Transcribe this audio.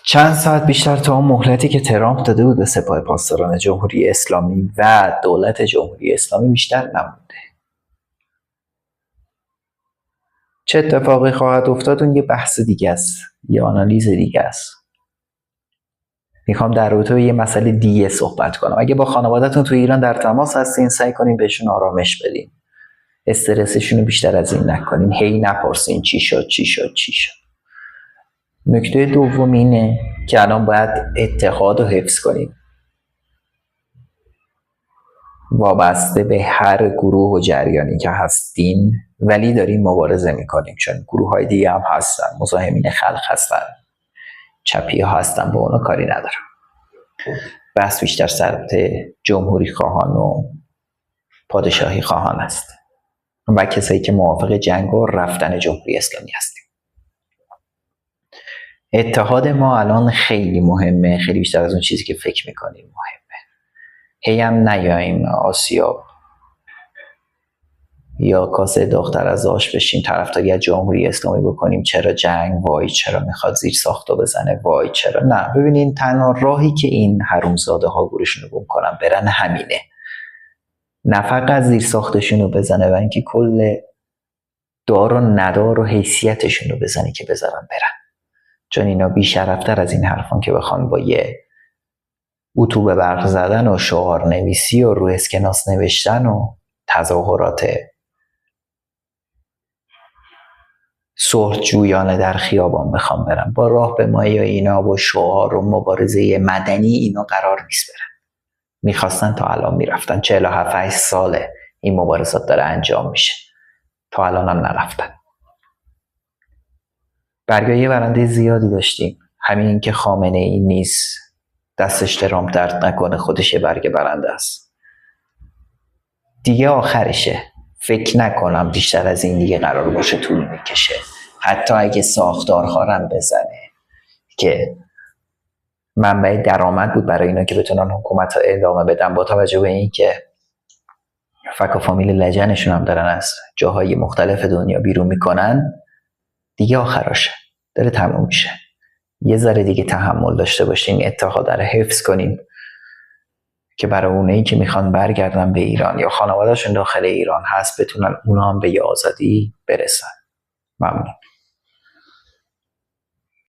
چند ساعت بیشتر تا اون مهلتی که ترامپ داده بود به سپاه پاسداران جمهوری اسلامی و دولت جمهوری اسلامی بیشتر نمونده. چه اتفاقی خواهد افتاد اون یه بحث دیگه است، یه آنالیز دیگه است. میخوام در رابطه با یه مسئله دیگه صحبت کنم. اگه با خانواده‌تون تو ایران در تماس هستین، سعی کنین بهشون آرامش بدین. استرسشون رو بیشتر از این نکنین. هی نپرسین چی شد. نکته دوم اینه که الان باید اتحاد رو حفظ کنیم. وابسته به هر گروه و جریانی که هستین، ولی داریم مبارزه میکنیم، چون گروه های دیگه هم هستن، مزاحمین خلق هستن، چپی ها هستن، با اونا کاری ندارم. بحث بیشتر سمت جمهوری خواهان و پادشاهی خواهان است و کسایی که موافق جنگ و رفتن جمهوری اسلامی هستیم. اتحاد ما الان خیلی مهمه، خیلی بیشتر از اون چیزی که فکر میکنیم مهمه. هی هم نیاییم آسیاب یا کاسه دختر از آش بشیم، طرفداری از جمهوری اسلامی بکنیم، چرا جنگ، وای چرا میخواد زیر ساختو بزنه، وای چرا. نه، ببینین تنها راهی که این حرومزاده ها گورشون رو گم کنن برن همینه. نه فقط زیر ساختشون رو بزنه و اینکه کل دار و ندار و حیثیتشون رو بزنه که بذارن برن، چون اینا بی‌شرفتر از این حرفان که بخوان با یه اتو به برق زدن و شعار نویسی و روی اسکناس نوشتن و تظاهرات صلح‌جویانه در خیابان بخوام برن. با راهپیمایی یا اینا با شعار و مبارزه مدنی اینا قرار نیست برن. میخواستن تا الان میرفتن. 47 ساله این مبارزات داره انجام میشه، تا الان هم نرفتن. برگاه برنده زیادی داشتیم. همین که خامنه ای نیست، دستش ترامپ درد نکنه، خودش یه برگ برنده است. دیگه آخرشه. فکر نکنم بیشتر از این دیگه قرار باشه طول میکشه. حتی اگه ساختارخوارم بزنه که منبع درآمد بود برای اینا که بتونن حکومت ها ادامه بدن، با توجه به این که فک و فامیل لجنشون هم دارن از جاهای مختلف دنیا بیرون میکنن، دیگه آخراشه، داره تموم میشه. یه ذره دیگه تحمل داشته باشیم، اتحاد رو حفظ کنیم که برای اونایی که میخوان برگردن به ایران یا خانواده‌شون داخل ایران هست، بتونن اونا هم به یه آزادی برسن. ممنون.